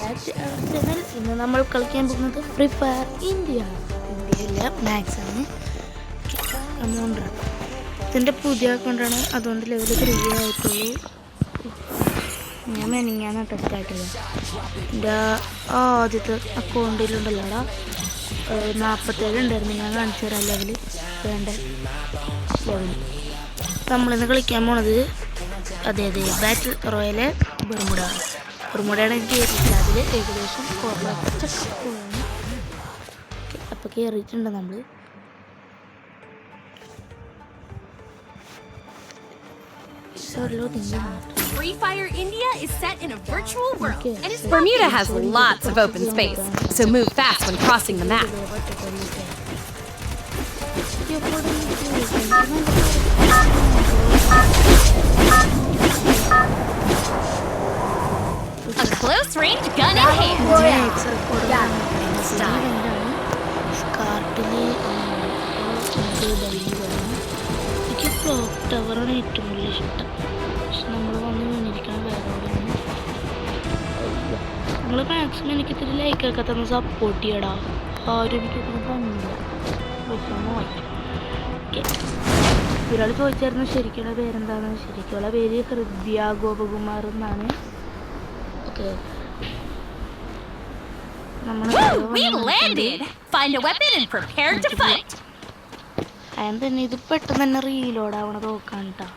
Channel. ഇന്ന് നമ്മൾ കളിക്കാൻ പോകുന്നത് ഫ്രീ ഫയർ ഇന്ത്യയിലെ മാക്സ് ആണ്. എമൗണ്ട് ഇതിൻ്റെ പുതിയ അക്കൗണ്ടാണ്, അതുകൊണ്ട് ലെവൽ 3 ആയിട്ടുള്ളൂ. ഞാൻ മെനിങ്ങാന്ന് സ്റ്റാർട്ടില്ല. എൻ്റെ ആദ്യത്തെ അക്കൗണ്ടിലുണ്ടല്ലോടാ 47 ഉണ്ടായിരുന്നു. ഞാൻ കാണിച്ചു തരാം ലെവല്. വേണ്ട ലെവല് നമ്മളിന്ന് കളിക്കാൻ പോണത് അതെ ബാറ്റിൽ റോയല് ബർമുഡയാണ് എനിക്ക് കയറിയിട്ടില്ല. അതിൽ ഏകദേശം കുറച്ചൊക്കെ പോയാണ്. അപ്പോൾ കയറിയിട്ടുണ്ട് നമ്മൾ. Free Fire India is set in a virtual world, and Bermuda has lots of open space, so move fast when crossing the map. A close-range gun in hand. എനിക്ക് ക്ലോക്ക് ടവറാണ് ഏറ്റവും വലിയ ഇഷ്ടം. പക്ഷെ നമ്മൾ വന്ന് വീണിരിക്കണം വേറെ എവിടെയാണ്. നിങ്ങൾ മാക്സിമം എനിക്ക് ഇത്തിരി ലൈക്കൊക്കെ തന്ന് സപ്പോർട്ട് ചെയ്യടാ. ആരും എനിക്കൊന്നും തന്നില്ല. ഒരാൾ ചോദിച്ചായിരുന്നു ശരിക്കുള്ള പേരെന്താണെന്ന്. ശരിക്കുള്ള പേര് ഹൃദ്യ ഗോപകുമാർ എന്നാണ്. ഓക്കെ അയാൻ തന്നെ ഇത് പെട്ടെന്ന് തന്നെ റീലോഡ് ആവണ നോക്കാൻ കേട്ടോ.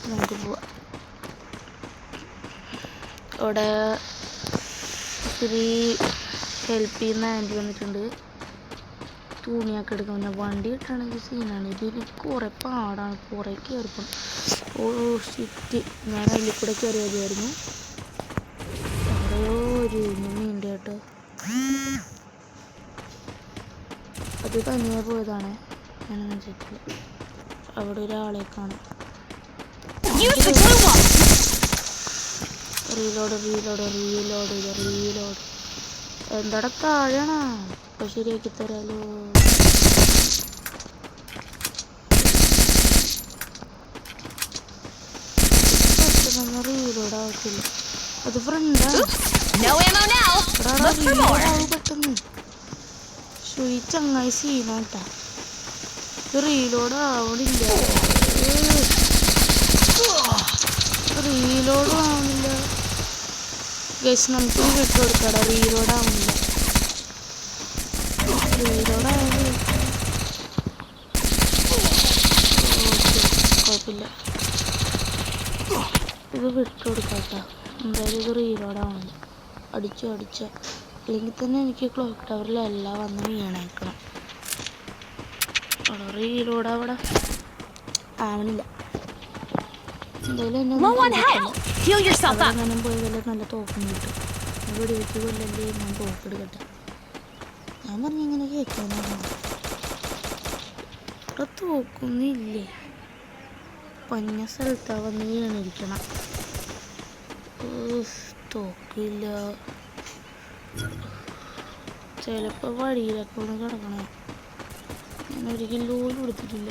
നമുക്ക് പോവാം. അവിടെ ഇത്തിരി ഹെൽപ്പ് ചെയ്യുന്ന ആൻറ്റി വന്നിട്ടുണ്ട്. തുണിയൊക്കെ എടുക്കുന്ന വണ്ടി കിട്ടുകയാണെങ്കിൽ സീനാണ്. ഇതിൽ കുറേ പാടാണ്, കുറേ കയറിപ്പോണം. ഓ ഷിറ്റ്, ഞാൻ അതിൽ കൂടെ കയറി വരുമായിരുന്നു. എവിടെയോ ഒരു മീൻ്റെ കേട്ടോ. അത് തനിയെ പോയതാണ്, ഞാനൊന്നും ചെയ്തില്ല. അവിടെ ഒരാളെ കാണാം. റീലോഡ് എന്താടെ താഴെയാണോ? അപ്പോൾ ശരിയാക്കി തരാലോ. റീലോഡ് ആവത്തില്ല, അത് ഫ്രണ്ടാണ്. പെട്ടെന്ന് ഈ ചങ്ങായി സീനാട്ടാ. ഇത് റീലോഡ് ആവണില്ല, റീലോഡ് ആവണില്ല. ഗൈസ് നമുക്ക് വിട്ടു കൊടുക്കാടാ. റീലോഡ് ആവുന്നില്ല, റീലോഡ് ആവുന്നില്ല. കുഴപ്പമില്ല, ഇത് വിട്ടു കൊടുക്കാട്ടോ. എന്തായാലും ഇത് റീലോഡ് ആവണില്ല. അടിച്ചോ അല്ലെങ്കിൽ തന്നെ എനിക്ക് ക്ലോക്ക് ടവറിലെല്ലാം വന്ന് വീണേക്കണം. റീലോഡ് അവിടെ ആവണില്ല. എന്തായാലും എന്നെ പോയതല്ലേ നല്ല തോക്കും കിട്ടും. ഇവിടെ വെച്ച് കൊല്ലല്ലേ ഞാൻ തോക്കെടുക്കട്ടെ. ഞാൻ പറഞ്ഞിങ്ങനെ കേൾക്കാനാണ്. ഇവിടെ തോക്കൊന്നുമില്ലേ, പഞ്ഞ സ്ഥലത്താണ് വന്ന് വീണിരിക്കണം. തോക്കില്ല. ചിലപ്പോൾ വഴിയിലൊക്കെ ഒന്ന് കിടക്കണേ. ഞാൻ ഒരിക്കലും ലോല് കൊടുത്തിട്ടില്ല.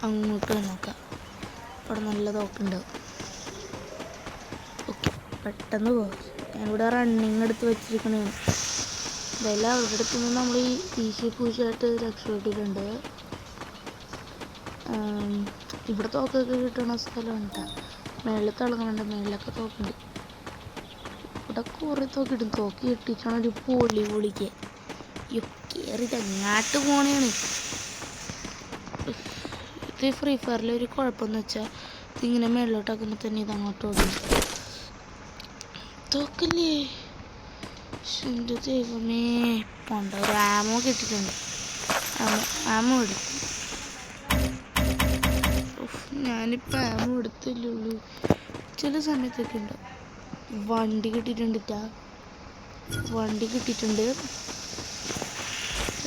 അങ്ങോട്ട് നോക്കാം, അവിടെ നല്ല തോക്കുണ്ടാവും. ഓക്കെ, പെട്ടെന്ന് പോകാം. ഞാനിവിടെ റണ്ണിങ് എടുത്ത് വെച്ചിരിക്കണേ. ഇതെല്ലാം അവരുടെ അടുത്ത് നിന്ന് നമ്മൾ ഈ പൂശായിട്ട് രക്ഷപ്പെട്ടിട്ടുണ്ട്. ഇവിടെ തോക്കൊക്കെ കിട്ടണ സ്ഥലമാണ് കേട്ടോ. മേളിൽ തിളങ്ങുന്നുണ്ട്, മേളിലൊക്കെ തോക്കുണ്ട്. ഇവിടെ കുറേ തോക്കിടും. തോക്ക് കിട്ടിയിട്ടാണ് ഒരു പൊളിക്ക് കയറി തെങ്ങാട്ട് പോണേണ്. ഇത് ഫ്രീ ഫയറിലൊരു കുഴപ്പമെന്ന് വെച്ചാൽ ഇതിങ്ങനെ മേളിലോട്ടാക്കുമ്പോൾ തന്നെ ഇത് അങ്ങോട്ട് ഓടും. തോക്കല്ലേ, എൻ്റെ ദൈവമേ. പോണ്ട, ഒരു ആമോ കിട്ടിയിട്ടുണ്ട്. ആമോ എടുക്കും. ഞാനിപ്പോൾ ആമോ എടുത്തില്ലേ ഉള്ളൂ. ചില സമയത്തൊക്കെ ഉണ്ട്. വണ്ടി കിട്ടിയിട്ടുണ്ട്.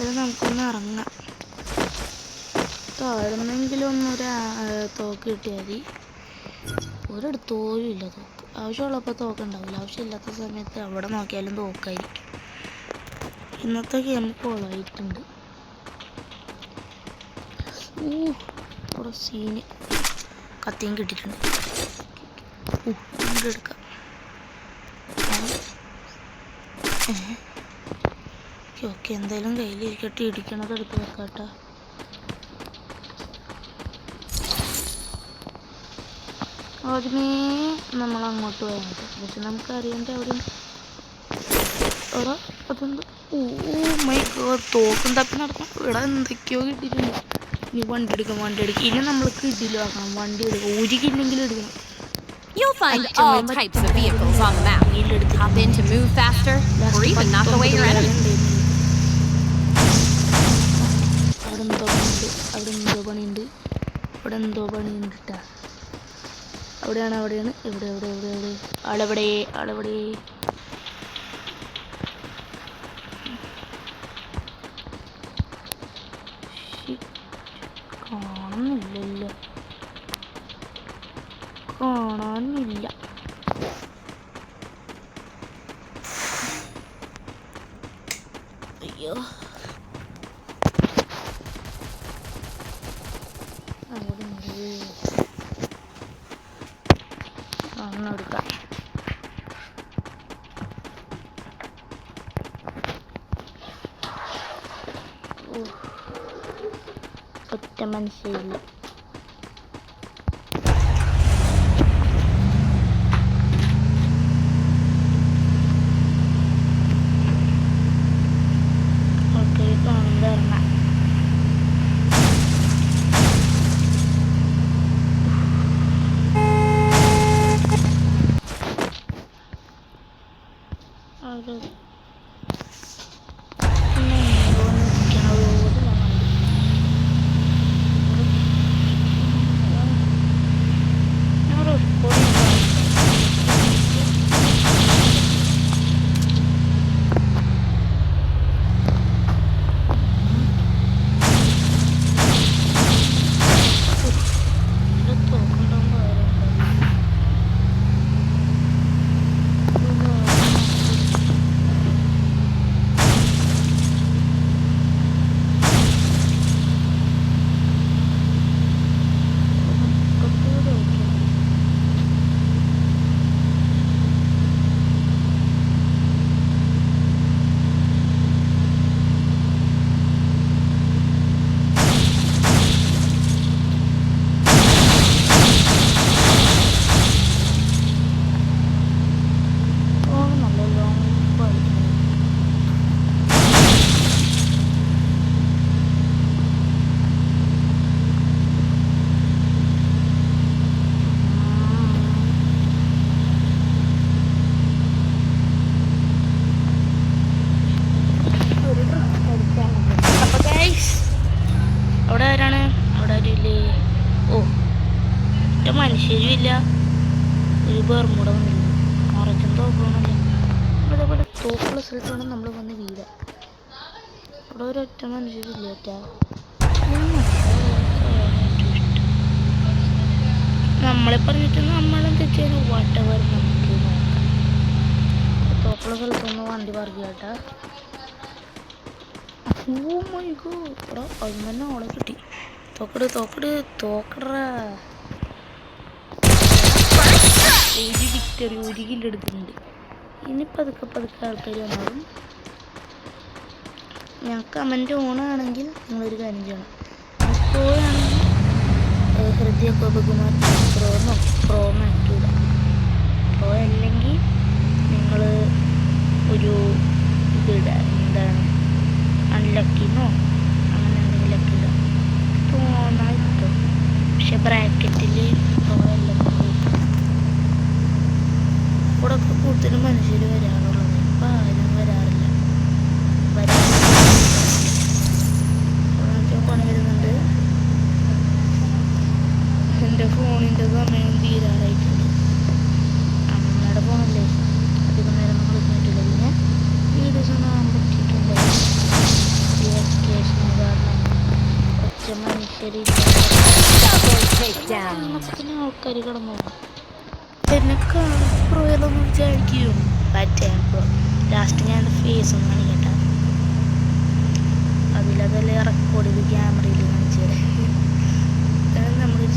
അത് നമുക്കൊന്ന് ഇറങ്ങാം. താഴ്ന്നെങ്കിലും ഒന്നൊരു തോക്ക് കിട്ടിയാൽ മതി. ഒരിടത്തോലും ഇല്ല തോക്ക്. ആവശ്യമുള്ളപ്പോൾ തോക്കുണ്ടാവില്ല, ആവശ്യമില്ലാത്ത സമയത്ത് അവിടെ നോക്കിയാലും തോക്കായിരിക്കും. ഇന്നത്തെ ഗെയിം കൊളായിട്ടുണ്ട്. അവിടെ സീന് കത്തിയും കിട്ടിയിട്ടുണ്ട്. എടുക്കാം. ഓക്കെ എന്തായാലും കയ്യിലിരിക്കട്ടെ. ഇടിക്കണത് എടുത്ത് വെക്കാട്ടോ. ആദ്യമേ നമ്മൾ അങ്ങോട്ട് പോയാൽ മതി. പക്ഷെ നമുക്കറിയേണ്ട അവിടെ അതെന്ത് മൈ ഗോഡ് തോക്കും തപ്പി നടക്കണം. ഇവിടെ എന്തൊക്കെയോ കിട്ടിയിട്ടുണ്ട്. ഇനി വണ്ടി എടുക്കാം. ഇനി നമ്മൾക്ക് ഇതിലാക്കണം. വണ്ടി എടുക്കാം. ഊരിക്കില്ലെങ്കിലും എടുക്കണം. You'll find all types of vehicles on the map. Hop in to move faster, or even knock away your enemies. അവിടെ എന്തോ പണിയുണ്ട് ട്ടാ. അവിടെയാണ്. എവിടെ ആളെവിടെ കാണാനില്ല. അയ്യോ എടുക്കാം. ഒറ്റ മനസ്സില്ല. മനുഷ്യരുമില്ല. ഒരു ബർമുട വന്നില്ല. മറച്ചും തോക്കണമല്ലേ. അതേപോലെ തോക്കുള്ള സ്ഥലത്താണ് നമ്മൾ വന്ന് വീഴ. അവിടെ ഒരൊറ്റ മനുഷ്യരില്ല. നമ്മളെ പറഞ്ഞിട്ട് നമ്മളെന്താ വെച്ചാൽ വാട്ടവർ നമുക്ക് നോക്കാം. തോക്കുള്ള സ്ഥലത്തൊന്ന് വണ്ടി പാർക്ക് കേട്ടാ. Oh my god. ഇവിടെ അതിന് തന്നെ ഓളെ കിട്ടി. തോക്കടാ. ഒരു വിക്ടറി 1 കിലോ എടുക്കുന്നുണ്ട്. ഇനി പതുക്കെ ആൾക്കാർ വന്നാലും ഞാൻ കമൻറ്റ് ഓണാണെങ്കിൽ നിങ്ങളൊരു കാര്യം ചെയ്യണം. പ്രോ ആണെങ്കിൽ ഹൃദയ ഗോപകുമാർ പ്രോ മാറ്റൂല. പ്രോ അല്ലെങ്കിൽ നിങ്ങൾ ഒരു എന്താണ് അൺലക്കിന്നോ അങ്ങനെ എന്തെങ്കിലുമൊക്കെ ഇടാം. തോന്നായിട്ടോ. പക്ഷെ ബ്രാക്കറ്റിൽ പ്രോ എല്ലാം ഇവിടെ കൂടുതലും മനുഷ്യർ വരാറുള്ളത്. ഇപ്പം ആരും വരാറില്ല. പണി വരുന്നുണ്ട്. എൻ്റെ ഫോണിൻ്റെ സമയം തീരാറായിട്ടുണ്ട്. അമ്മയുടെ ഫോണല്ലേ അധികം നേരം നമ്മൾ ഇരുന്നിട്ടില്ല. പിന്നെ വീഡിയോസ് ഒന്നും കാണാൻ പറ്റിയിട്ടുണ്ട്. വെക്കേഷൻ കാരണം ഒറ്റ മനുഷ്യരില്ല. ആൾക്കാർ കിടന്നു എന്നെ കാണുമ്പോഴൊന്നും വിചാരിക്കും പറ്റാകുമ്പോൾ ലാസ്റ്റ് ഞാൻ ഫേസ് ഒന്നും കാണിക്കട്ടെ. അതിലതെല്ലാം റെക്കോർഡ് ചെയ്ത് ക്യാമറയിൽ കാണിച്ചു തരാം. നമ്മളൊരു